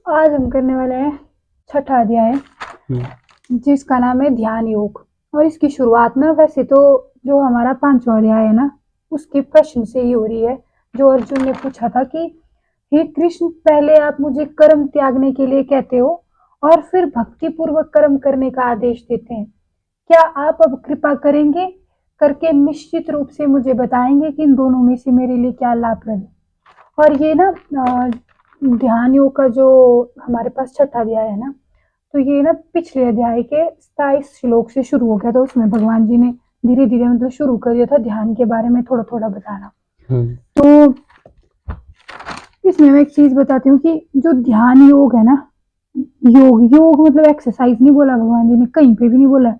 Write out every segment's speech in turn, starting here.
आज हम करने वाले हैं छठा अध्याय जिसका नाम है ध्यान योग। और इसकी शुरुआत ना वैसे तो जो हमारा पांचवा अध्याय है ना उसके प्रश्न से ही हो रही है, जो अर्जुन ने पूछा था कि हे कृष्ण, पहले आप मुझे कर्म त्यागने के लिए कहते हो और फिर भक्ति पूर्वक कर्म करने का आदेश देते हैं। क्या आप अब कृपा करेंगे करके निश्चित रूप से मुझे बताएंगे कि इन दोनों में से मेरे लिए क्या लाभप्रद है। और ये ना ध्यान योग का जो हमारे पास छठा अध्याय है ना, तो ये ना पिछले अध्याय के 27 श्लोक से शुरू हो गया था। उसमें भगवान जी ने धीरे धीरे मतलब शुरू कर दिया था ध्यान के बारे में थोड़ा थोड़ा बताना। तो इसमें मैं एक चीज बताती हूँ कि जो ध्यान योग है ना, योग योग मतलब एक्सरसाइज नहीं बोला भगवान जी ने, कहीं पे भी नहीं बोला।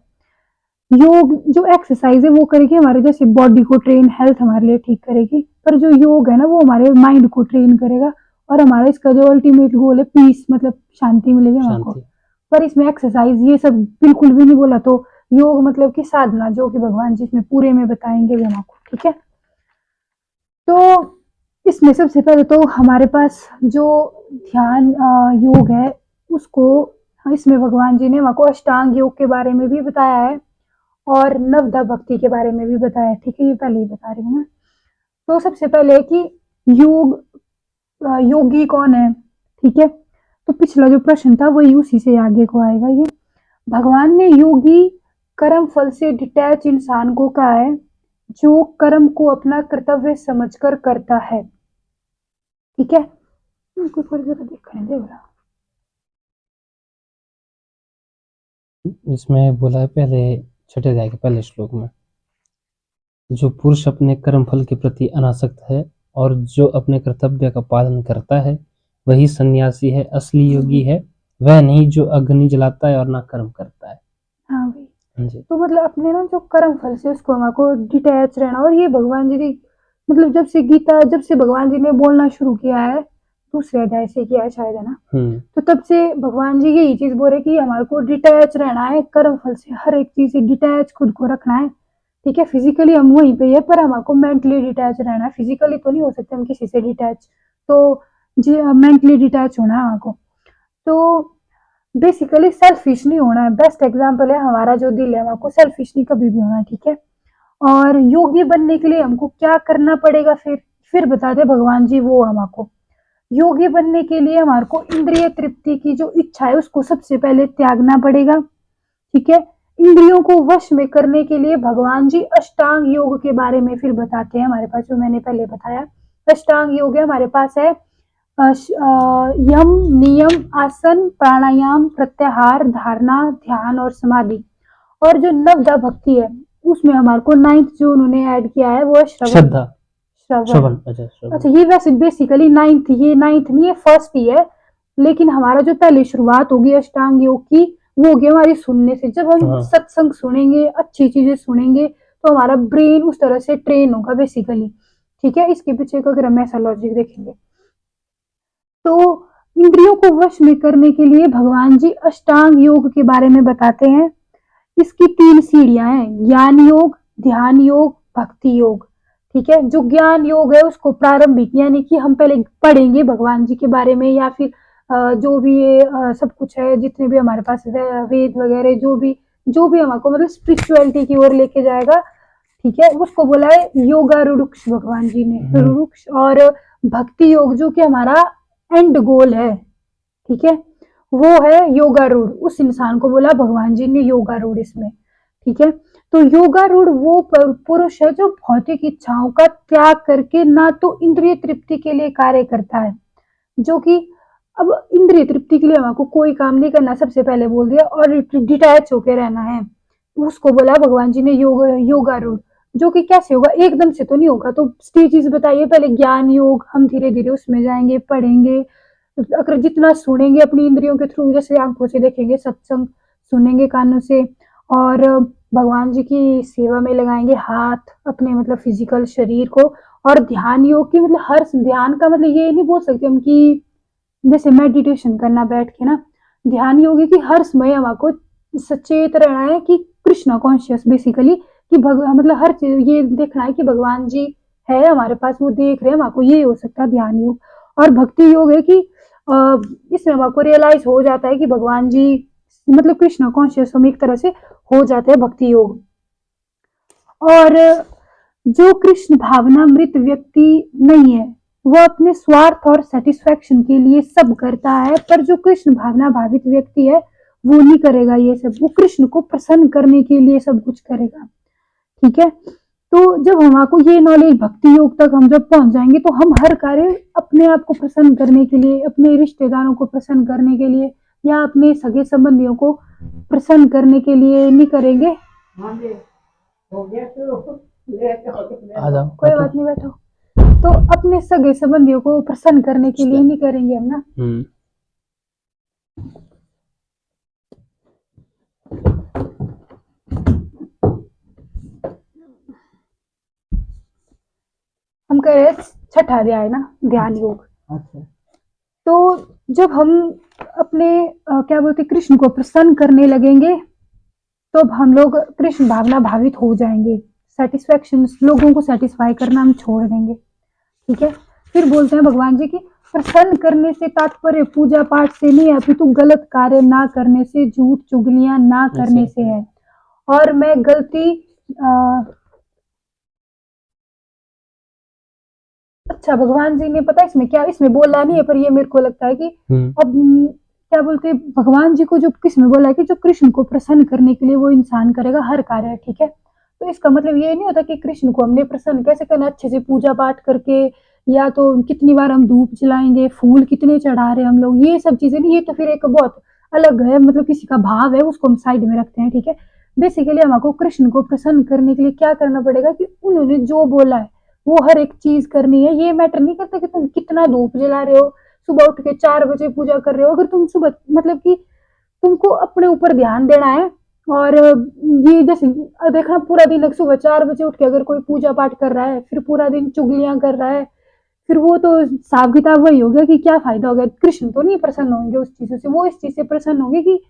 योग जो एक्सरसाइज है वो करेगी हमारे जैसे बॉडी को ट्रेन, हेल्थ हमारे लिए ठीक करेगी, पर जो योग है ना वो हमारे माइंड को ट्रेन करेगा और हमारा इसका जो अल्टीमेट गोल है पीस, मतलब शांति मिलेगी हमको। पर इसमें एक्सरसाइज ये सब बिल्कुल भी नहीं बोला। तो योग मतलब कि साधना, जो कि भगवान जी इसमें पूरे में बताएंगे भी हमको, ठीक है। तो इसमें सबसे पहले तो हमारे पास जो ध्यान योग है उसको इसमें भगवान जी ने हमको अष्टांग योग के बारे में भी बताया है और नवधा भक्ति के बारे में भी बताया, ठीक है। ये पहले ही बता रही हूँ मैं। तो सबसे पहले कि योग योगी कौन है, ठीक है। तो पिछला जो प्रश्न था वही उसी से आगे को आएगा। ये भगवान ने योगी कर्म फल से डिटैच इंसान को कहा है जो कर्म को अपना कर्तव्य समझकर करता है, ठीक है। इसमें बोला है पहले छठे अध्याय के पहले श्लोक में, जो पुरुष अपने कर्म फल के प्रति अनासक्त है और जो अपने कर्तव्य का पालन करता है वही सन्यासी है, असली योगी है वह नहीं जो अग्नि जलाता है और ना कर्म करता है। हाँ भाई जी। तो मतलब अपने ना जो कर्म फल से उसको हमको डिटैच रहना। और ये भगवान जी की मतलब जब से गीता, जब से भगवान जी ने बोलना शुरू किया है, दूसरे अध्याय से किया है शायद, है ना। तो तब से भगवान जी यही चीज बोल रहे कि हमारे को डिटैच रहना है कर्म फल से, हर एक चीज से डिटैच खुद को रखना है, ठीक है। फिजिकली हम वहीं पे है पर हमको मेंटली डिटैच रहना है। फिजिकली तो नहीं हो सकते हम किसी से डिटैच, तो जी मेंटली डिटैच होना है हमको। तो बेसिकली सेल्फिश नहीं होना है। बेस्ट एग्जाम्पल है हमारा जो दिल है, हमको सेल्फिश नहीं कभी भी होना है, ठीक है। और योगी बनने के लिए हमको क्या करना पड़ेगा, फिर बताते भगवान जी वो हमको योगी बनने के लिए हमारे को इंद्रिय तृप्ति की जो इच्छा है उसको सबसे पहले त्यागना पड़ेगा, ठीक है। इंद्रियों को वश में करने के लिए भगवान जी अष्टांग योग के बारे में फिर बताते हैं हमारे पास, जो मैंने पहले बताया। अष्टांग योग है हमारे पास है यम, नियम, आसन, प्राणायाम, प्रत्याहार, धारणा, ध्यान और समाधि। और जो नवधा भक्ति है उसमें हमारे को 9th जो उन्होंने ऐड किया है वो है श्रवण। श्रवण, अच्छा ये वैसे बेसिकली 9th, ये 9th नहीं है, फर्स्ट ही है। लेकिन हमारा जो पहले शुरुआत होगी अष्टांग योग की वो होगी हमारी सुनने से। जब हम सत्संग सुनेंगे, अच्छी चीजें सुनेंगे, तो हमारा ब्रेन उस तरह से ट्रेन होगा बेसिकली, ठीक है। इसके पीछे का अगर हम ऐसा लॉजिक देखेंगे तो इंद्रियों को वश में करने के लिए भगवान जी अष्टांग योग के बारे में बताते हैं। इसकी 3 सीढ़ियां हैं, ज्ञान योग, ध्यान योग, भक्ति योग, ठीक है। जो ज्ञान योग है उसको प्रारंभिक, यानी कि हम पहले पढ़ेंगे भगवान जी के बारे में, या फिर जो भी ये सब कुछ है, जितने भी हमारे पास वेद वगैरह, जो भी हमको मतलब स्पिरिचुअलिटी की ओर लेके जाएगा, ठीक है, उसको बोला है योगारूढ़ भगवान जी ने, रूढ़। और भक्ति योग जो कि हमारा एंड गोल है, ठीक है, वो है योगारूढ़। उस इंसान को बोला भगवान जी ने योगारूढ़ इसमें, ठीक है। तो योगारूढ़ वो पुरुष है जो भौतिक इच्छाओं का त्याग करके ना तो इंद्रिय तृप्ति के लिए कार्य करता है, जो कि अब इंद्रिय तृप्ति के लिए हमको कोई काम नहीं करना, सबसे पहले बोल दिया, और डिटैच होकर रहना है, उसको बोला भगवान जी ने योगारूढ़। जो कि कैसे होगा, एकदम से तो नहीं होगा। तो स्टेजेस बताइए, पहले ज्ञान योग, हम धीरे धीरे उसमें जाएंगे, पढ़ेंगे, अगर जितना सुनेंगे अपनी इंद्रियों के थ्रू, जैसे आंखों से देखेंगे, सत्संग सुनेंगे कानों से, और भगवान जी की सेवा में लगाएंगे हाथ अपने मतलब फिजिकल शरीर को। और ध्यान योग की मतलब हर ध्यान का मतलब ये नहीं बोल सकते हम कि जैसे मेडिटेशन करना बैठ के ना, ध्यान योग है कि हर समय हमको सचेत रहना है कि कृष्णा कॉन्शियस बेसिकली, कि मतलब हर चीज ये देखना है कि भगवान जी है हमारे पास, वो देख रहे हैं हमको, ये हो सकता है ध्यान योग। और भक्ति योग है कि इसमें हमको रियलाइज हो जाता है कि भगवान जी मतलब कृष्ण कॉन्शियस हम एक तरह से हो जाते हैं भक्ति योग। और जो कृष्ण भावनामृत व्यक्ति नहीं है वो अपने स्वार्थ और सेटिस्फैक्शन के लिए सब करता है, पर जो कृष्ण भावना भावित व्यक्ति है वो नहीं करेगा ये सब, वो कृष्ण को प्रसन्न करने के लिए सब कुछ करेगा। ठीक है, तो जब हमको ये नॉलेज भक्ति योग तक हम जब पहुंच जाएंगे तो हम हर कार्य अपने आप को प्रसन्न करने के लिए, अपने रिश्तेदारों को प्रसन्न करने के लिए या अपने सगे संबंधियों को प्रसन्न करने के लिए नहीं करेंगे। आ जाओ कोई बात नहीं, बैठो। तो अपने सगे संबंधियों को प्रसन्न करने के लिए नहीं करेंगे हम ना। हम कह रहे छठा अध्याय ना, ध्यान योग। अच्छा। तो जब हम अपने क्या बोलते कृष्ण को प्रसन्न करने लगेंगे तो अब हम लोग कृष्ण भावना भावित हो जाएंगे, सेटिस्फैक्शन, लोगों को सेटिस्फाई करना हम छोड़ देंगे। ठीक है, फिर बोलते हैं भगवान जी की प्रसन्न करने से तात्पर्य पूजा पाठ से नहीं है, अपितु गलत कार्य ना करने से, झूठ चुगलियां ना करने से है। और मैं गलती अच्छा भगवान जी ने पता है इसमें क्या, इसमें बोला नहीं है पर ये मेरे को लगता है कि अब क्या बोलते हैं भगवान जी को जो किसमें बोला है कि जो कृष्ण को प्रसन्न करने के लिए वो इंसान करेगा हर कार्य। ठीक है, तो इसका मतलब ये नहीं होता कि कृष्ण को हमने प्रसन्न कैसे करना, अच्छे से पूजा पाठ करके, या तो कितनी बार हम धूप जलाएंगे, फूल कितने चढ़ा रहे हम लोग, ये सब चीजें नहीं, ये तो फिर एक बहुत अलग है, मतलब किसी का भाव है उसको हम साइड में रखते हैं। ठीक है, बेसिकली हमको कृष्ण को प्रसन्न करने के लिए क्या करना पड़ेगा कि उन्होंने जो बोला है वो हर एक चीज करनी है। ये मैटर नहीं करता कि तुम कितना धूप जला रहे हो, सुबह उठ के 4 बजे पूजा कर रहे हो, अगर तुम सुबह मतलब कि तुमको अपने ऊपर ध्यान देना है। और ये जैसे देखना पूरा दिन सुबह 4 बजे उठ के अगर कोई पूजा पाठ कर रहा है फिर पूरा दिन चुगलियां कर रहा है, फिर वो तो हिसाब किताब वही हो गया कि क्या फायदा हो गया। कृष्ण तो नहीं प्रसन्न होंगे उस चीजों से, वो इस चीज से प्रसन्न होंगे कि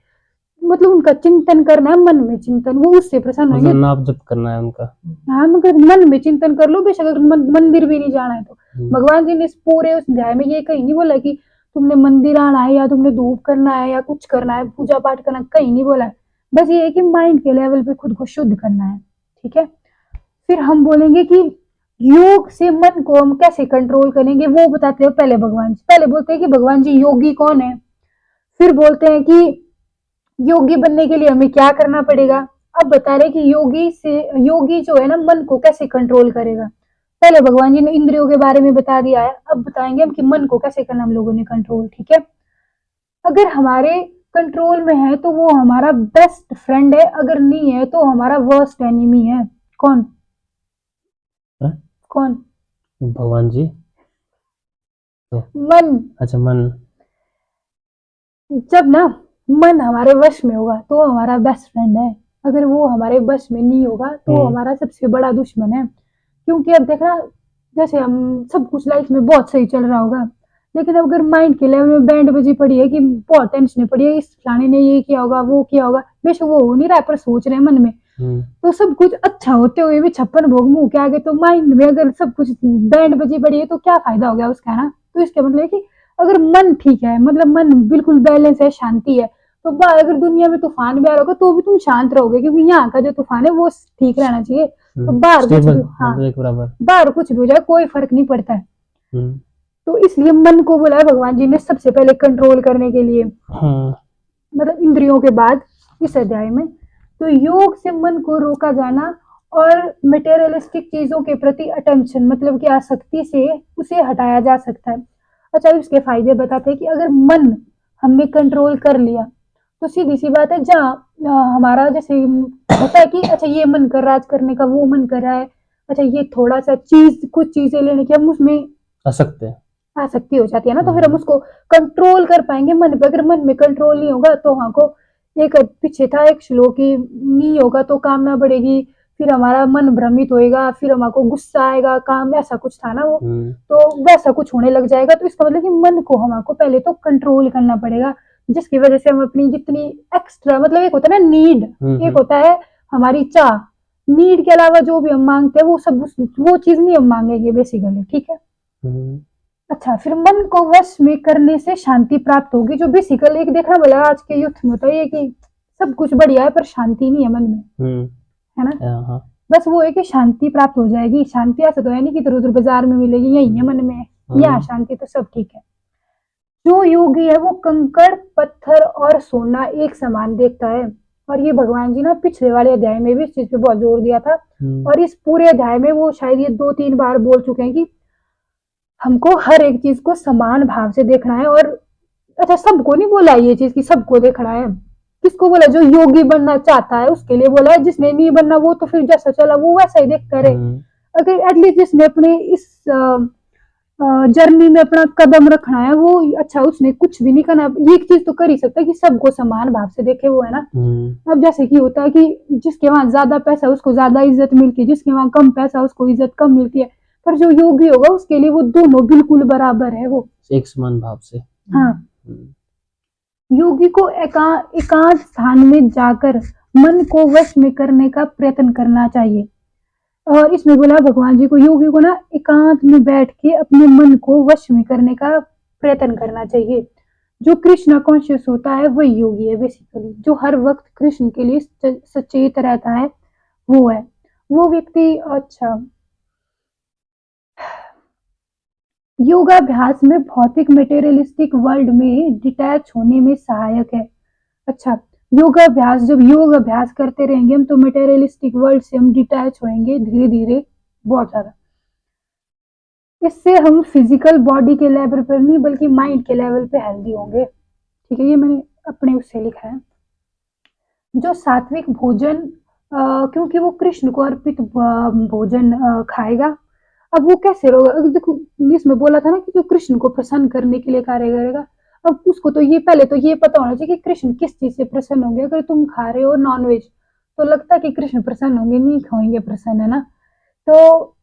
मतलब उनका चिंतन करना है, मन में चिंतन, वो उससे प्रसन्न होंगे। नाप जप करना है उनका। हाँ, मगर मन में चिंतन कर लो, बेशक अगर मंदिर भी नहीं जाना है तो। भगवान जी ने इस पूरे उस अध्याय में ये कहीं नहीं बोला कि तुमने मंदिर आना है या तुमने धूप करना है या कुछ करना है, पूजा पाठ करना, कहीं नहीं बोला है। बस ये है कि माइंड के लेवल पे खुद को शुद्ध करना है। ठीक है, फिर हम बोलेंगे कि योग से मन को हम कैसे कंट्रोल करेंगे वो बताते हैं पहले भगवान जी। पहले बोलते हैं कि भगवान जी योगी कौन है, फिर बोलते हैं कि योगी बनने के लिए हमें क्या करना पड़ेगा। अब बता रहे कि योगी जो है ना मन को कैसे कंट्रोल करेगा। पहले भगवान जी ने इंद्रियों के बारे में बता दिया है, अब बताएंगे हम कि मन को कैसे करना हम लोगों ने कंट्रोल। ठीक है, अगर हमारे कंट्रोल में है तो वो हमारा बेस्ट फ्रेंड है, अगर नहीं है तो हमारा वर्स्ट एनिमी है। कौन है? कौन? भगवान जी तो मन। अच्छा, मन। जब ना मन हमारे वश में होगा तो हमारा बेस्ट फ्रेंड है, अगर वो हमारे वश में नहीं होगा तो हमारा सबसे बड़ा दुश्मन है। क्योंकि अब देखना जैसे हम सब कुछ लाइफ में बहुत सही चल रहा होगा, लेकिन अब अगर माइंड के लेवल में बैंड बजी पड़ी है कि बहुत टेंशन पड़ी है, इस फलाने ने ये किया होगा वो किया होगा, बेशक वो हो नहीं रहा पर सोच रहे हैं मन में, तो सब कुछ अच्छा होते हुए भी 56 भोग मुंह के आगे, तो माइंड में अगर सब कुछ बैंड बजी पड़ी है तो क्या फायदा हो गया उसका, है ना। तो इसका मतलब है कि अगर मन ठीक है, मतलब मन बिल्कुल बैलेंस है, शांति है, तो अगर दुनिया में तूफान भी आ रहा होगा तो भी तुम शांत रहोगे, क्योंकि यहाँ का जो तूफान है वो ठीक रहना चाहिए। तो बाहर कुछ भी, हाँ, बाहर कुछ भी हो जाए कोई फर्क नहीं पड़ता है। तो इसलिए मन को बोला है भगवान जी ने सबसे पहले कंट्रोल करने के लिए, मतलब इंद्रियों के बाद इस अध्याय में। तो योग से मन को रोका जाना और मटेरियलिस्टिक चीजों के प्रति अटेंशन, मतलब कि आसक्ति से उसे हटाया जा सकता है। अच्छा, इसके फायदे बताते हैं कि अगर मन हमने कंट्रोल कर लिया तो सीधी सी बात है, जहाँ हमारा जैसे होता है कि अच्छा ये मन कर रहा है आज करने का, वो मन कर रहा है, अच्छा ये थोड़ा सा चीज, कुछ चीजें लेने की हम उसमें आसक्ति हो जाती है ना, तो फिर हम उसको कंट्रोल कर पाएंगे मन पे। अगर मन में कंट्रोल नहीं होगा तो हमको, एक पीछे था एक श्लोक, नहीं होगा तो कामना बढ़ेगी, फिर हमारा मन भ्रमित होएगा, फिर हमको गुस्सा आएगा, काम, ऐसा कुछ था ना वो, तो वैसा कुछ होने लग जाएगा। तो इसका मतलब कि मन को हमको पहले तो कंट्रोल करना पड़ेगा, जिसकी वजह से हम अपनी जितनी एक्स्ट्रा, मतलब एक होता है ना नीड, एक होता है हमारी चाह, नीड के अलावा जो भी हम मांगते हैं वो सब, वो चीज नहीं हम मांगेंगे बेसिकली। ठीक है, अच्छा, फिर मन को वश में करने से शांति प्राप्त होगी, जो बेसिकली एक देखना बोला आज के युथ में होता है ये कि सब कुछ बढ़िया है पर शांति नहीं है मन में, है ना। हाँ बस वो है कि शांति प्राप्त हो जाएगी। शांति ऐसा तो है नहीं कि इधर उधर बाजार में मिलेगी, यही है मन में, यहाँ शांति तो सब ठीक है। जो योगी है वो कंकड़ पत्थर और सोना एक समान देखता है। और ये भगवान जी ना पिछले वाले अध्याय में भी इस चीज पे बहुत जोर दिया था, और इस पूरे अध्याय में वो शायद ये 2-3 बार बोल चुके हैं कि हमको हर एक चीज को समान भाव से देखना है। और अच्छा, सबको नहीं बोला ये चीज कि सबको देखना है, किसको बोला? जो योगी बनना चाहता है उसके लिए बोला है, जिसने नहीं बनना वो तो फिर जैसा चला वो वैसा ही देखता रहे। अगर एटलीस्ट जिसने अपने इस जर्नी में अपना कदम रखना है वो, अच्छा उसने कुछ भी नहीं करना, ये एक चीज तो कर ही सकता है कि सबको समान भाव से देखे वो, है ना। अब जैसे कि होता है कि जिसके वहां ज्यादा पैसा उसको ज्यादा इज्जत मिलती है, जिसके वहां कम पैसा उसको इज्जत कम मिलती है, पर जो योगी होगा उसके लिए वो दोनों बिल्कुल बराबर है, वो एक समान भाव से। हाँ। योगी को एकांत स्थान में जाकर मन को वश में करने का प्रयत्न करना चाहिए। और इसमें बोला भगवान जी को योगी को ना एकांत में बैठ के अपने मन को वश में करने का प्रयत्न करना चाहिए। जो कृष्णा कॉन्शियस होता है वही योगी है बेसिकली, जो हर वक्त कृष्ण के लिए सचेत रहता है वो है वो व्यक्ति। अच्छा, योगाभ्यास में भौतिक मटेरियलिस्टिक वर्ल्ड में डिटैच होने में सहायक है। अच्छा, योगाभ्यास, जब योग अभ्यास करते रहेंगे हम तो मटेरियलिस्टिक वर्ल्ड से हम डिटैच होएंगे धीरे धीरे, बहुत ज्यादा। इससे हम फिजिकल बॉडी के लेवल पर नहीं बल्कि माइंड के लेवल पे हेल्दी होंगे। ठीक है, ये मैंने अपने उससे लिखा है। जो सात्विक भोजन, क्योंकि वो कृष्ण को अर्पित भोजन खाएगा। अब वो कैसे होगा? देखो इसमें बोला था ना कि जो कृष्ण को प्रसन्न करने के लिए कार्य करेगा। अब उसको तो ये पहले तो ये पता होना चाहिए कि कृष्ण किस चीज से प्रसन्न होंगे। अगर तुम खा रहे हो नॉनवेज तो लगता है कि कृष्ण प्रसन्न होंगे, नहीं खाएंगे प्रसन्न, है ना। तो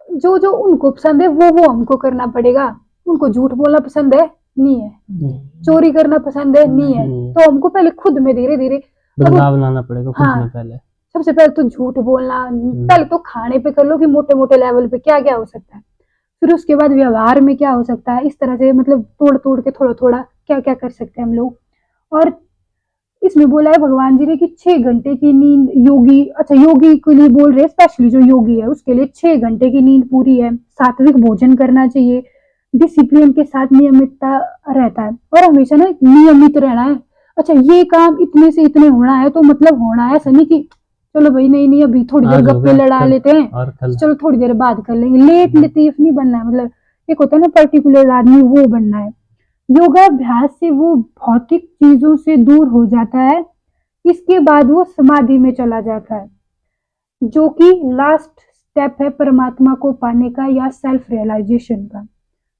जो जो उनको पसंद है वो हमको करना पड़ेगा। उनको झूठ बोलना पसंद है, नहीं है। चोरी करना पसंद है, नहीं है। तो हमको पहले खुद में धीरे धीरे बदलाव लाना पड़ेगा खुद में पहले। सबसे पहले तो झूठ बोलना, पहले तो खाने पे कर लो कि मोटे मोटे लेवल पे क्या क्या हो सकता है, फिर उसके बाद व्यवहार में क्या हो सकता है, इस तरह से मतलब तोड़ तोड़ के थोड़ा थोड़ा क्या क्या कर सकते हैं हम लोग। और इसमें बोला है भगवान जी ने कि 6 घंटे की नींद योगी, अच्छा योगी के लिए बोल रहे हैं, स्पेशली जो योगी है उसके लिए 6 घंटे की नींद पूरी है। सात्विक भोजन करना चाहिए, डिसिप्लिन के साथ नियमितता रहता है और हमेशा ना नियमित रहना है। अच्छा, ये काम इतने से इतने होना है तो मतलब होना है, ऐसा नहीं कि चलो भाई नहीं अभी थोड़ी देर गप्पे लड़ा लेते हैं, चलो थोड़ी देर बाद कर लेंगे। लेट लतीफ नहीं बनना है, मतलब एक होता है ना पर्टिकुलर आदमी, वो बनना है। योगाभ्यास से वो भौतिक चीजों से दूर हो जाता है, इसके बाद वो समाधि में चला जाता है, जो कि लास्ट स्टेप है परमात्मा को पाने का या सेल्फ रियलाइजेशन का।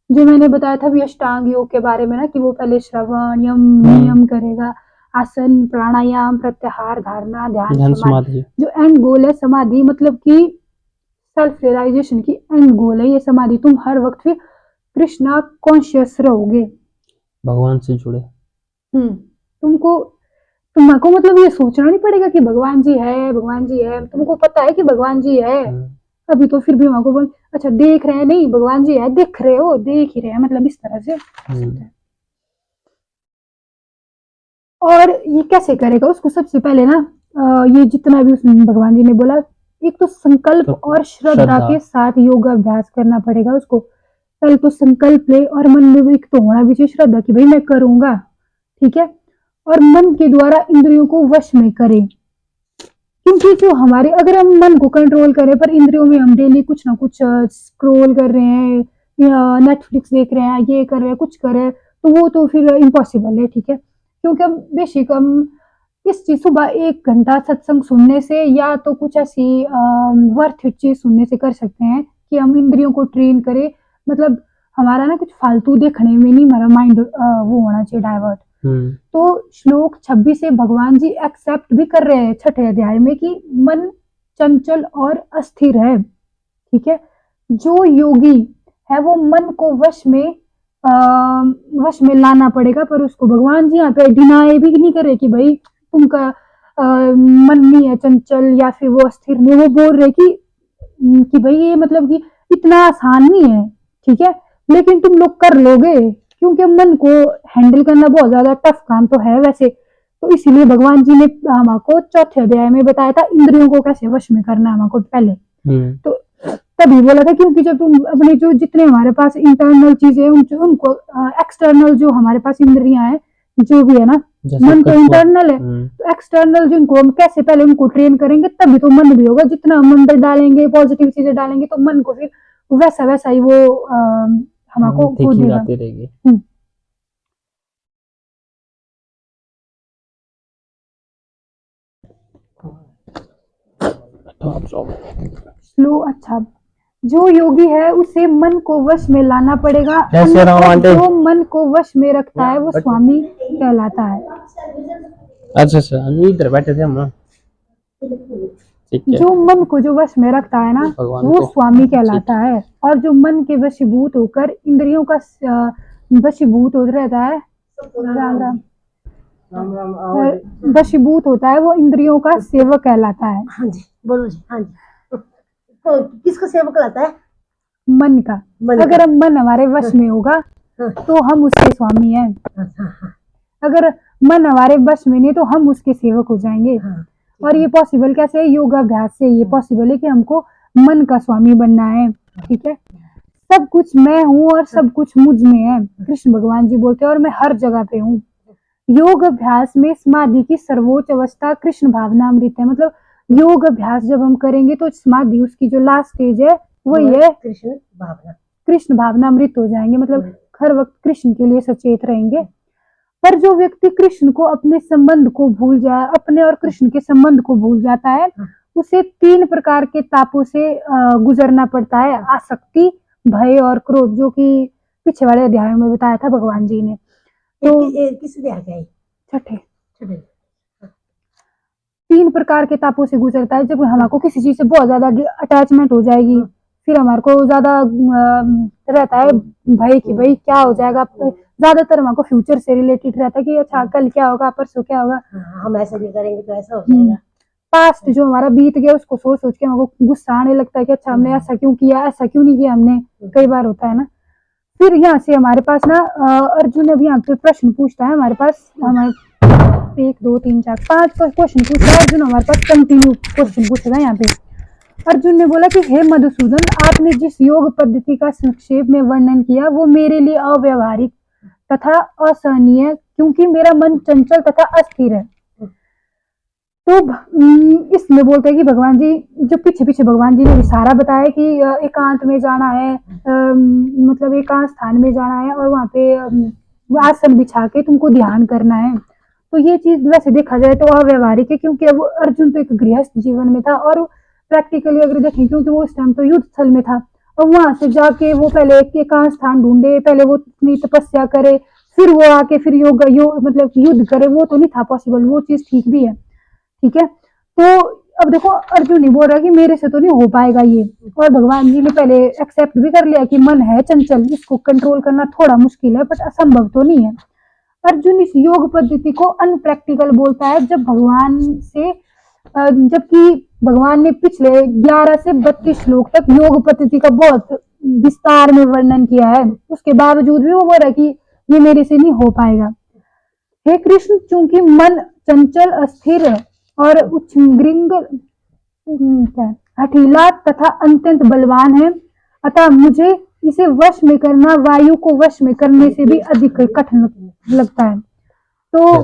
जो मैंने बताया था भी अष्टांग योग के बारे में ना कि वो पहले श्रवण यम नियम करेगा, आसन प्राणायाम प्रत्याहार धारणा ध्यान समाधि, जो एंड गोल है समाधि, मतलब कि सेल्फ रियलाइजेशन की एंड गोल है ये समाधि। तुम हर वक्त फिर कृष्णा कॉन्शियस रहोगे, भगवान से जुड़े। तुमको मतलब ये सोचना नहीं पड़ेगा कि भगवान जी है भगवान जी है, तुमको पता है कि भगवान जी है। अभी तो फिर भी वहां को बोल अच्छा देख रहे हैं, नहीं भगवान जी है, देख रहे हो, देख ही रहे हैं, मतलब इस तरह से। और ये कैसे करेगा उसको? सबसे पहले ना ये जितना भी उसने भगवान जी ने बोला, एक तो संकल्प और श्रद्धा के साथ योगा अभ्यास करना पड़ेगा उसको। पहले तो संकल्प ले और मन में एक तो होना भी चाहिए श्रद्धा कि भाई मैं करूंगा, ठीक है। और मन के द्वारा इंद्रियों को वश में करें, क्योंकि जो हमारे, अगर हम मन को कंट्रोल करें पर इंद्रियों में हम डेली कुछ ना कुछ स्क्रॉल कर रहे हैं या नेटफ्लिक्स देख रहे हैं, ये कर रहे हैं, कुछ कर रहे हैं, तो वो तो फिर इम्पॉसिबल है, ठीक है। क्योंकि हम बेसिक हम इस चीज सुबह 1 घंटा सत्संग सुनने से या तो कुछ ऐसी वर्थ इट चीज सुनने से कर सकते हैं कि हम इंद्रियों को ट्रेन करें, मतलब हमारा ना कुछ फालतू देखने में नहीं हमारा माइंड वो होना चाहिए डाइवर्ट। तो श्लोक 26 से भगवान जी एक्सेप्ट भी कर रहे हैं 6ठे अध्याय में कि मन चंचल और अस्थिर है, ठीक है। जो योगी है वो मन को वश में लाना पड़ेगा, पर उसको भगवान जी यहाँ पे डिनाई भी नहीं करे कि भाई तुमका मन नहीं है चंचल या फिर वो अस्थिर नहीं, वो बोल रहे कि भाई ये मतलब कि इतना आसान नहीं है, ठीक है। लेकिन तुम लोग कर लोगे, क्योंकि मन को हैंडल करना बहुत ज्यादा टफ काम तो है वैसे। तो इसीलिए भगवान जी ने हमको चौथे अध्याय में बताया था इंद्रियों को कैसे वश में करना हमको पहले। तो तभी बोला था, क्योंकि जब तुम अपने जो जितने हमारे पास इंटरनल चीजें हैं उनको एक्सटर्नल जो हमारे पास इंद्रियां हैं जो भी है ना, मन तो इंटरनल है, तो एक्सटर्नल जिनको हम कैसे पहले उनको ट्रेन करेंगे तभी तो मन भी होगा। जितना हम अंदर डालेंगे पॉजिटिव चीजें डालेंगे तो मन को फिर वैसा वैसा ही वो हमको वो देगा। आती रहेगी। स्लो। अच्छा, जो योगी है उसे मन को वश में लाना पड़ेगा। जो मन को वश में रखता है वो स्वामी कहलाता है। अच्छा, हम इधर बैठे थे हम। जो मन को जो वश में रखता है ना वो स्वामी कहलाता है, और जो मन के वशीभूत होकर इंद्रियों का वशीभूत हो रहता है, राम राम वशीभूत होता है, वो इंद्रियों का सेवक कहलाता है। हाँ जी, बोलो जी। हाँ जी, तो किसका सेवक कहलाता है? मन का। अगर हम मन हमारे वश में होगा तो हम उसके स्वामी हैं। अगर मन हमारे वश में नहीं तो हम उसके सेवक हो जाएंगे। और ये पॉसिबल कैसे है? योगाभ्यास से ये पॉसिबल है कि हमको मन का स्वामी बनना है। ठीक है, सब कुछ मैं हूँ और सब कुछ मुझ में है, कृष्ण भगवान जी बोलते हैं, और मैं हर जगह पे हूँ। योग अभ्यास में समाधि की सर्वोच्च अवस्था कृष्ण भावनामृत है। मतलब योग अभ्यास जब हम करेंगे तो समाधि उसकी जो लास्ट स्टेज है वही है कृष्ण भावनामृत हो जाएंगे। मतलब हर वक्त कृष्ण के लिए सचेत रहेंगे। पर जो व्यक्ति कृष्ण को अपने संबंध को भूल जाए, अपने और कृष्ण के संबंध को भूल जाता है, उसे 3 प्रकार के तापों से गुजरना पड़ता है। आसक्ति, भय और क्रोध, जो कि पीछे वाले अध्याय में बताया था भगवान जी ने। तो किस अध्याय का है? छठे। 3 प्रकार के तापों से गुजरता है। जब हमारे किसी चीज से बहुत ज्यादा अटैचमेंट हो जाएगी, फिर हमारे को ज्यादा रहता है भय कि भाई क्या हो जाएगा। ज्यादातर हमारे फ्यूचर से रिलेटेड रहता है कि अच्छा कल क्या होगा, परसों क्या होगा, हम ऐसा नहीं करेंगे तो ऐसा हो जाएगा। पास्ट जो हमारा बीत गया उसको सोच सोच के हमको गुस्सा आने लगता है कि अच्छा हमने ऐसा क्यों किया, ऐसा क्यों नहीं किया हमने। कई बार होता है ना। फिर यहाँ से हमारे पास ना अर्जुन अभी यहाँ पे प्रश्न पूछता है हमारे पास, हमारे 1 2 3 4 5 क्वेश्चन पूछता है अर्जुन हमारे पास, कंटिन्यू क्वेश्चन पूछेगा यहाँ पे। अर्जुन ने बोला कि हे मधुसूदन, आपने जिस योग पद्धति का संक्षेप में वर्णन किया वो मेरे लिए अव्यवहारिक तथा असहनीय, क्योंकि मेरा मन चंचल तथा अस्थिर है। तो इसमें बोलते हैं कि भगवान जी जो पीछे पीछे भगवान जी ने इशारा बताया कि एकांत में जाना है, मतलब एकांत स्थान में जाना है और वहाँ पे आसन बिछा के तुमको ध्यान करना है। तो ये चीज वैसे देखा जाए तो अव्यवहारिक है, क्योंकि अब अर्जुन तो एक गृहस्थ जीवन में था और प्रैक्टिकली अगर देखें क्योंकि वो उस टाइम तो युद्ध स्थल में था, और वहां से जाके वो पहले एक एकांत स्थान ढूंढे, पहले वो इतनी तपस्या करे, फिर वो आके फिर योग मतलब युद्ध करे, वो तो नहीं था पॉसिबल। वो चीज ठीक भी है, ठीक है। तो अब देखो अर्जुन ही बोल रहा है कि मेरे से तो नहीं हो पाएगा ये, और भगवान जी ने पहले एक्सेप्ट भी कर लिया कि मन है चंचल, इसको कंट्रोल करना थोड़ा मुश्किल है बट असंभव तो नहीं है। अर्जुन इस योग पद्धति को अनप्रैक्टिकल बोलता है जब भगवान से जबकि भगवान ने पिछले 11 से 32 श्लोक तक योग पद्धति का बहुत विस्तार में वर्णन किया है, उसके बावजूद भी वो बोल रहा है कि ये मेरे से नहीं हो पाएगा। हे कृष्ण, चूंकि मन चंचल, अस्थिर और उच्छृंग हठीला तथा अत्यंत बलवान है, अतः मुझे इसे वश में करना वायु को वश में करने से भी अधिक कठिन लगता है। तो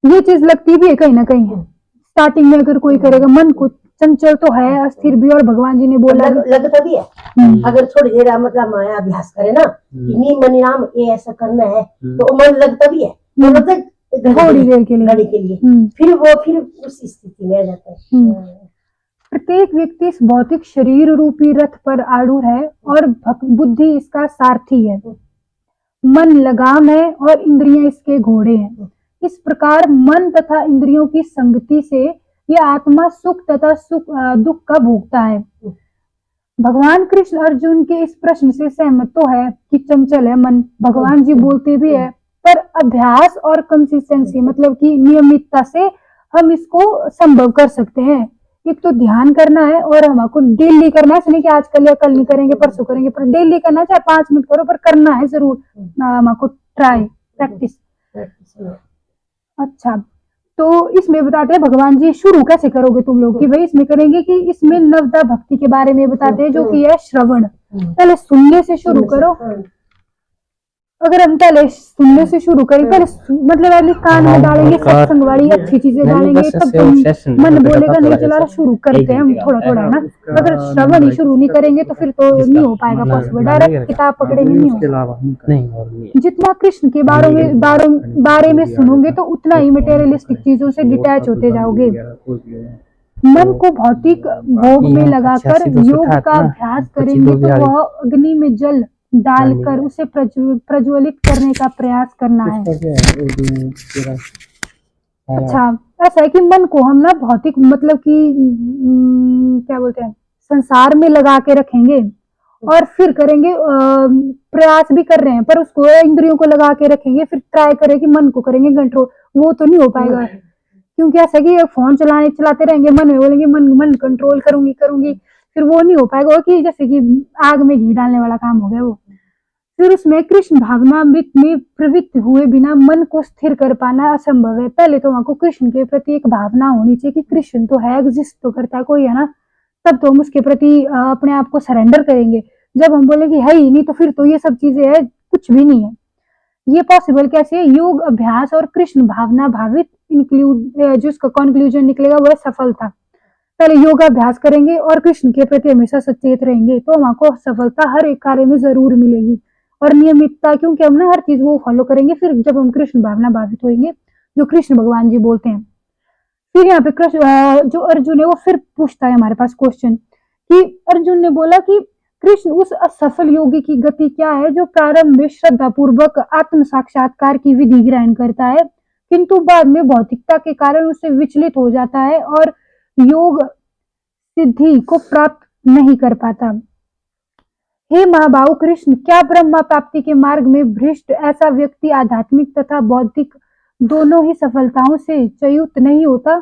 ये चीज लगती भी है कहीं ना कहीं है स्टार्टिंग में। अगर कोई करेगा, मन को चंचल तो है, अस्थिर भी, और भगवान जी ने बोला लगता भी है। अगर थोड़ी देर मतलब माया अभ्यास करे ना, नी मन नाम ये ऐसा करना है, तो मन लगता भी है, मतलब थोड़ी देर के लिए फिर उस स्थिति में आ जाता है। प्रत्येक व्यक्ति इस भौतिक शरीर रूपी रथ पर आरूढ़ है और बुद्धि इसका सारथी है, मन लगाम है और इंद्रियां इसके घोड़े हैं। इस प्रकार मन तथा इंद्रियों की संगति से यह आत्मा सुख तथा दुख का भोगता है। भगवान कृष्ण अर्जुन के इस प्रश्न से सहमत तो है कि चंचल है मन, भगवान जी बोलते भी है, पर अभ्यास और कंसिस्टेंसी मतलब कि नियमितता से हम इसको संभव कर सकते हैं। एक तो ध्यान करना है और हमको डेली करना है, ऐसा नहीं कि आज कर लिया कल नहीं करेंगे परसों करेंगे, पर डेली करना है, चाहे 5 मिनट करो पर करना है जरूर हमको ट्राई प्रैक्टिस। अच्छा, तो इसमें बताते हैं भगवान जी शुरू कैसे करोगे तुम लोग, कि भाई इसमें करेंगे कि इसमें नवदा भक्ति के बारे में बताते हैं जो कि है श्रवण। पहले सुनने से शुरू करो। अगर हम पहले सुनने से शुरू करें, पहले मतलब पहले कान में डालेंगे सत्संग वाली अच्छी चीजें डालेंगे, तब तो मन बोलेगा नहीं चला रहा, शुरू करते हैं हम थोड़ा थोड़ा, है ना। अगर श्रवण ही शुरू नहीं करेंगे तो फिर तो नहीं हो पाएगा पॉसिबल, डायरेक्ट किताब पकड़ेंगे नहीं होगा। जितना कृष्ण के बारे में सुनोगे तो उतना ही मटेरियलिस्टिक चीजों से डिटैच होते जाओगे। मन को भौतिक भोग में लगाकर योग का अभ्यास करेंगे तो वह अग्नि में जल डालकर उसे प्रज्वलित करने का प्रयास करना है। अच्छा, ऐसा है कि मन को हम ना भौतिक मतलब कि क्या बोलते हैं संसार में लगा के रखेंगे और फिर करेंगे, प्रयास भी कर रहे हैं पर उसको इंद्रियों को लगा के रखेंगे, फिर ट्राई करें कि मन को करेंगे कंट्रोल, वो तो नहीं हो पाएगा। क्योंकि ऐसा कि फोन चलाते रहेंगे, मन में बोलेंगे मन कंट्रोल करूंगी, फिर वो नहीं हो पाएगा। कि जैसे कि आग में घी डालने वाला काम हो गया वो। फिर उसमें कृष्ण भावनामृत में प्रवृत्त हुए बिना मन को स्थिर कर पाना असंभव है। पहले तो हमको कृष्ण के प्रति एक भावना होनी चाहिए कि कृष्ण तो है, एग्जिस्ट तो करता है कोई, है ना, तब तो हम उसके प्रति अपने आप को सरेंडर करेंगे। जब हम बोलेंगे है ही नहीं तो फिर तो ये सब चीजें है कुछ भी नहीं है। ये पॉसिबल कैसे है? योग अभ्यास और कृष्ण भावना भावित इंक्लूड जो इसका कंक्लूजन निकलेगा वो है सफलता। पहले योगाभ्यास करेंगे और कृष्ण के प्रति हमेशा सचेत रहेंगे तो हमको सफलता हर एक कार्य में जरूर मिलेगी। और नियमितता, क्योंकि हम ना हर चीज वो फॉलो करेंगे, फिर जब हम कृष्ण भावना भावित होंगे जो कृष्ण भगवान जी बोलते हैं। फिर यहाँ पे कृष्ण जो अर्जुन है वो फिर पूछता है हमारे पास क्वेश्चन कि अर्जुन ने बोला कि कृष्ण उस असफल योगी की गति क्या है जो प्रारंभ में श्रद्धा पूर्वक आत्म साक्षात्कार की विधि ग्रहण करता है किंतु बाद में भौतिकता के कारण उससे विचलित हो जाता है और योग सिद्धि को प्राप्त नहीं कर पाता। हे महाबाहु कृष्ण, क्या ब्रह्मा प्राप्ति के मार्ग में भ्रष्ट ऐसा व्यक्ति आध्यात्मिक तथा बौद्धिक दोनों ही सफलताओं से च्युत नहीं होता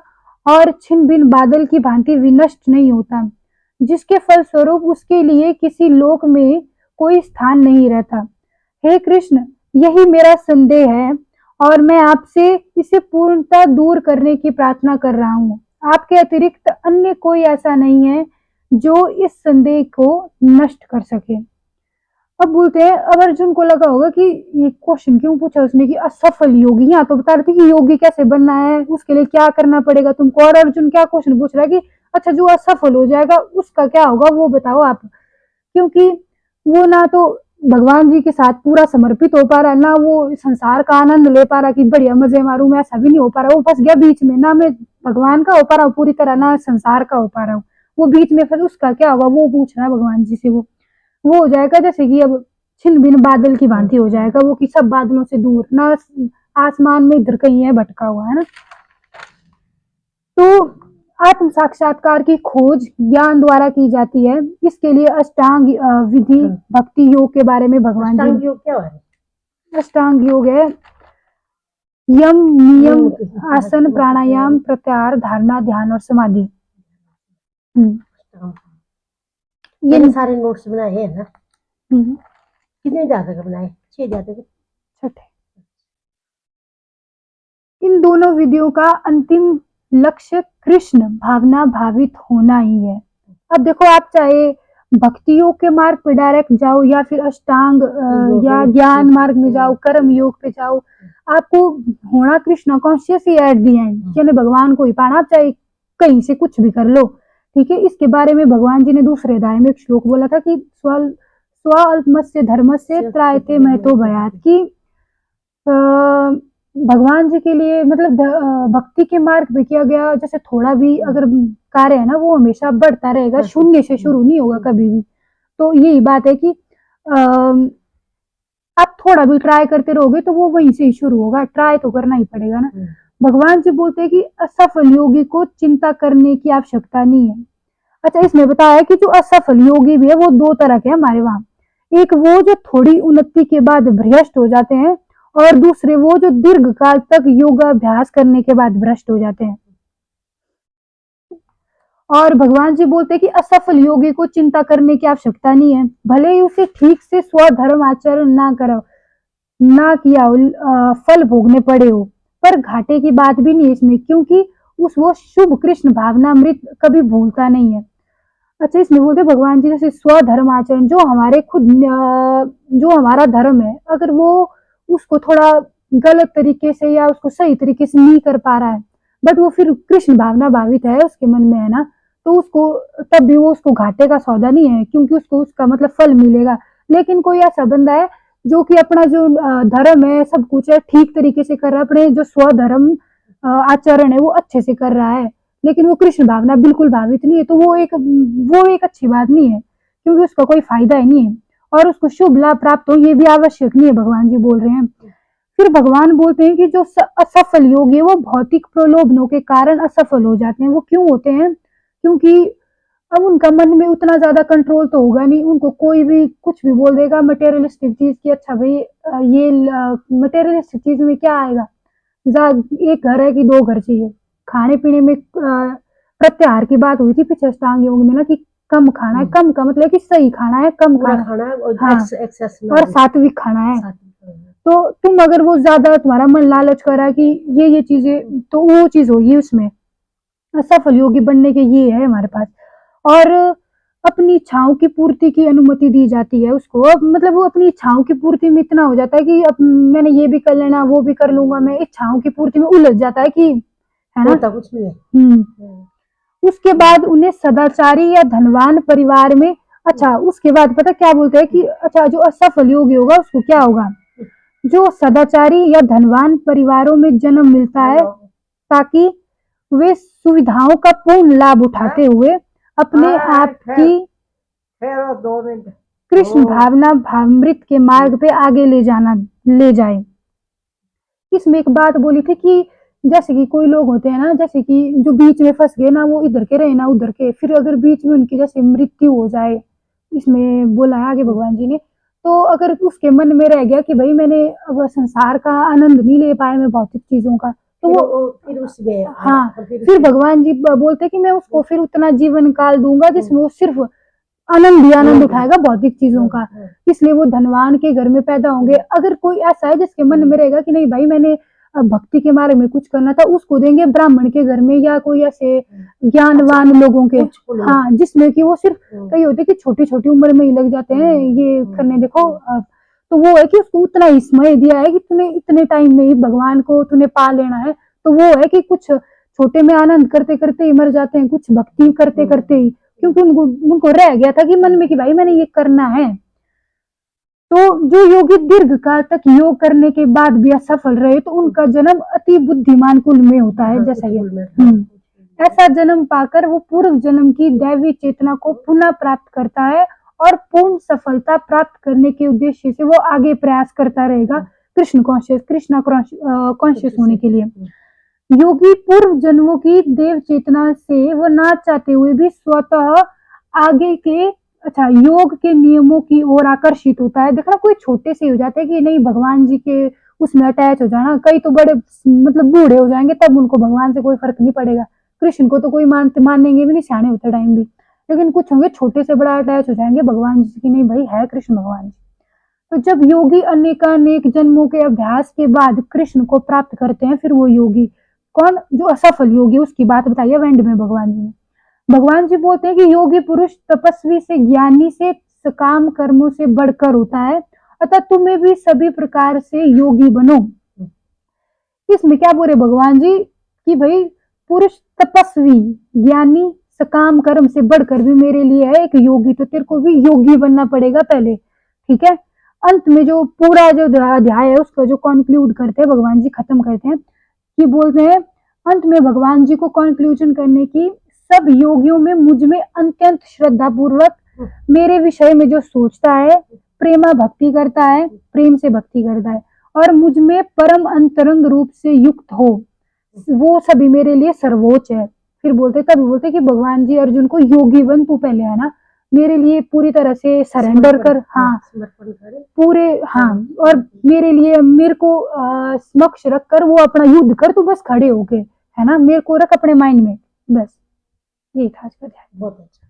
और छिन्न भिन्न बादल की भांति विनष्ट नहीं होता, जिसके फलस्वरूप उसके लिए किसी लोक में कोई स्थान नहीं रहता। हे कृष्ण, यही मेरा संदेह है और मैं आपसे इसे पूर्णतः दूर करने की प्रार्थना कर रहा हूँ। आपके अतिरिक्त अन्य कोई ऐसा नहीं है जो इस संदेह को नष्ट कर सके। अब बोलते हैं, अब अर्जुन को लगा होगा कि ये क्वेश्चन क्यों पूछा उसने कि असफल योगी, यहाँ तो बता रहे थे कि योगी कैसे बनना है, उसके लिए क्या करना पड़ेगा तुमको, और अर्जुन क्या क्वेश्चन पूछ रहा है कि अच्छा जो असफल हो जाएगा उसका क्या होगा वो बताओ आप। क्योंकि वो ना तो भगवान जी के साथ पूरा समर्पित हो पा रहा है, ना वो संसार का आनंद ले पा रहा कि बढ़िया मजे मारूं मैं, ऐसा भी नहीं हो पा रहा। वो फंस गया बीच में, ना मैं भगवान का हो पा रहा हूँ पूरी तरह, ना संसार का हो पा रहा हूँ, वो बीच में। फिर उसका क्या होगा वो पूछ रहा है भगवान जी से। वो हो जाएगा जैसे कि अब छिन्न भिन्न बादल की भांति हो जाएगा वो, कि सब बादलों से दूर, ना आसमान में इधर कहीं है भटका हुआ, है ना। तो आत्म साक्षात्कार की खोज ज्ञान द्वारा की जाती है। इसके लिए अष्टांग विधि भक्ति योग के बारे में भगवान जी। अष्टांग योग क्या है? अष्टांग योग है यम, नियम, आसन, प्राणायाम, प्रत्याहार, धारणा, ध्यान और समाधि। ये सारे नोट्स बनाए हैं ना? कितने जातक बनाए? 6 जातक। छठे। इन दोनों विधियों का अंतिम लक्ष्य कृष्ण भावना भावित होना ही है। अब देखो, आप चाहे भक्ति योग के मार्ग पे डायरेक्ट जाओ या फिर अष्टांग या ज्ञान मार्ग में जाओ, कर्म योग पे जाओ, आपको होना Krishna conscious he at the and, यानी भगवान को ही पाना। आप चाहे कहीं से कुछ भी कर लो, ठीक है। इसके बारे में भगवान जी ने दूसरे अध्याय में एक श्लोक बोला था कि स्व अल्पमस्य धर्मस्य त्रायते महतो भयात्, कि भगवान जी के लिए मतलब भक्ति के मार्ग पे किया गया जैसे थोड़ा भी अगर कार्य है ना वो हमेशा बढ़ता रहेगा, शून्य से शुरू नहीं होगा कभी भी। तो यही बात है कि आप थोड़ा भी ट्राई करते रहोगे तो वो वहीं से ही शुरू होगा, ट्राई तो करना ही पड़ेगा ना। भगवान जी बोलते हैं कि असफल योगी को चिंता करने की आवश्यकता नहीं है। अच्छा, इसमें बताया है कि जो असफल योगी भी है वो 2 तरह के हमारे वहां, एक वो जो थोड़ी उन्नति के बाद भ्रष्ट हो जाते हैं और दूसरे वो जो दीर्घ काल तक योगाभ्यास करने के बाद भ्रष्ट हो जाते हैं। और भगवान जी बोलते हैं कि असफल योगी को चिंता करने की आवश्यकता नहीं है, भले ही उसे ठीक से स्वधर्म आचरण ना किया हो, फल भोगने पड़े हो, पर घाटे की बात भी नहीं है इसमें, क्योंकि वो शुभ कृष्ण भावना अमृत कभी भूलता नहीं है। अच्छा, इसमें बोलते भगवान जी जैसे स्वधर्म आचरण, जो हमारे खुद जो हमारा धर्म है, अगर वो उसको थोड़ा गलत तरीके से या उसको सही तरीके से नहीं कर पा रहा है, बट वो फिर कृष्ण भावना भावित है उसके मन में, है ना, तो उसको तब भी वो उसको घाटे का सौदा नहीं है, क्योंकि उसको उसका मतलब फल मिलेगा। लेकिन कोई ऐसा बंदा है जो कि अपना जो धर्म है, सब कुछ है, ठीक तरीके से कर रहा है, अपने जो स्वधर्म आचरण है वो अच्छे से कर रहा है, लेकिन वो कृष्ण भावना बिल्कुल भावित नहीं है, तो वो एक अच्छी बात नहीं है, क्योंकि उसका कोई फायदा ही नहीं है, और उसको शुभ लाभ प्राप्त हो ये भी आवश्यक नहीं है, भगवान जी बोल रहे हैं। फिर भगवान बोलते हैं कि जो असफल योगी है वो भौतिक प्रलोभनों के कारण असफल हो जाते हैं। वो क्यों होते हैं? क्योंकि अब उनका मन में उतना ज्यादा कंट्रोल तो होगा नहीं, उनको कोई भी कुछ भी बोल देगा मटेरियलिस्टिक चीज की, अच्छा भाई ये मटेरियलिस्टिक चीज में क्या आएगा, एक घर है कि दो घर चाहिए, खाने पीने में प्रत्याहार की बात हुई थी पिछले टांग योग में ना, कि कम खाना है, कम का मतलब कि सही खाना है, कम पूरा खाना खाना है और हाँ, एक्सेस और सात्विक खाना है। सात्विक खाना। तो तुम अगर वो ज्यादा तुम्हारा मन लालच कर रहा है कि ये चीजें, तो वो चीज होगी उसमें। असफल योगी बनने के ये है हमारे पास। और अपनी इच्छाओं की पूर्ति की अनुमति दी जाती है उसको, अब मतलब वो अपनी इच्छाओं की पूर्ति में इतना हो जाता है कि अब मैंने ये भी कर लेना, वो भी कर लूंगा, मैं इच्छाओं की पूर्ति में उलझ जाता है, कि है ना, होता कुछ नहीं है। उसके बाद उन्हें सदाचारी या धनवान परिवार में, अच्छा उसके बाद पता क्या बोलते हैं कि अच्छा जो असफल योगी होगा उसको क्या होगा, जो सदाचारी या धनवान परिवारों में जन्म मिलता है, ताकि वे सुविधाओं का पूर्ण लाभ उठाते हुए अपने आप की 2 मिनट कृष्ण भावना भावमृत के मार्ग पे आगे ले जाए। इसमें एक बात बोली थी कि जैसे कि कोई लोग होते हैं ना, जैसे कि जो बीच में फंस गए ना, वो इधर के रहे ना उधर के, फिर अगर बीच में उनकी जैसे मृत्यु हो जाए, इसमें बोला है आगे भगवान जी ने, तो अगर उसके मन में रह गया कि भाई मैंने अब संसार का आनंद नहीं ले पाया, मैं भौतिक चीजों का, तो वो फिर उसमें हाँ, फिर भगवान जी बोलते कि मैं उसको फिर उतना जीवन काल दूंगा जिसमें वो सिर्फ आनंद ही आनंद उठाएगा भौतिक चीजों का, इसलिए वो धनवान के घर में पैदा होंगे। अगर कोई ऐसा है जिसके मन में रहेगा कि नहीं भाई मैंने भक्ति के मार्ग में कुछ करना था, उसको देंगे ब्राह्मण के घर में, या कोई ऐसे ज्ञानवान लोगों के, हाँ, जिसमें कि वो सिर्फ कई होते कि छोटी छोटी उम्र में ही लग जाते हैं ये करने, देखो तो वो है कि उसको उतना ही समय दिया है कि तूने इतने टाइम में ही भगवान को तूने पा लेना है, तो वो है कि कुछ छोटे में आनंद करते करते ही मर जाते हैं, कुछ भक्ति करते करते ही, क्योंकि उनको रह गया था कि मन में कि भाई मैंने ये करना है। तो जो योगी दीर्घ काल तक योग करने के बाद भी असफल रहे, तो उनका जन्म अति बुद्धिमान कुल में होता है, जैसा ये ऐसा जन्म पाकर वो पूर्व जन्म की दैवी चेतना को पुनः प्राप्त करता है, और पूर्ण सफलता प्राप्त करने के उद्देश्य से वो आगे प्रयास करता रहेगा कृष्ण कॉन्शियस होने के लिए। योगी पूर्व जन्मों की देव चेतना से वो ना चाहते हुए भी स्वतः आगे के योग के नियमों की ओर आकर्षित होता है। देखना कोई छोटे से हो जाते हैं कि नहीं भगवान जी के उसमें अटैच हो जाना, कई तो बड़े मतलब बूढ़े हो जाएंगे तब उनको भगवान से कोई फर्क नहीं पड़ेगा, कृष्ण को तो कोई मानेंगे भी नहीं सियाने होते टाइम भी, लेकिन कुछ होंगे छोटे से बड़ा अटैच हो जाएंगे भगवान जी की, नहीं भाई है कृष्ण भगवान जी। तो जब योगी अनेकानेक जन्मों के अभ्यास के बाद कृष्ण को प्राप्त करते हैं, फिर वो योगी कौन, जो असफल योगी, उसकी बात बताइए एंड में भगवान जी ने। भगवान जी बोलते हैं कि योगी पुरुष तपस्वी से, ज्ञानी से, सकाम कर्मों से बढ़कर होता है, अतः तुम्हें भी सभी प्रकार से योगी बनो। इसमें क्या बोले भगवान जी कि भाई पुरुष तपस्वी, ज्ञानी, सकाम कर्म से बढ़कर भी मेरे लिए है एक योगी, तो तेरे को भी योगी बनना पड़ेगा पहले, ठीक है। अंत में जो पूरा जो अध्याय है उसको जो कंक्लूड करते हैं भगवान जी, खत्म करते हैं कि बोलते हैं अंत में भगवान जी को कंक्लूजन करने की, सब योगियों में मुझ में अत्यंत श्रद्धा पूर्वक मेरे विषय में जो सोचता है, प्रेमा भक्ति करता है, प्रेम से भक्ति करता है, और मुझ में परम अंतरंग रूप से युक्त हो, वो सभी मेरे लिए सर्वोच्च है। फिर बोलते तभी बोलते कि भगवान जी अर्जुन को योगी बन तू पहले, है ना, मेरे लिए पूरी तरह से सरेंडर कर, हाँ पूरे, हाँ, और मेरे लिए मेरे को समक्ष रख कर वो अपना युद्ध कर, तू बस खड़े होके, है ना, मेरे को रख अपने माइंड में बस। यही था आज का ध्यान। बहुत अच्छा।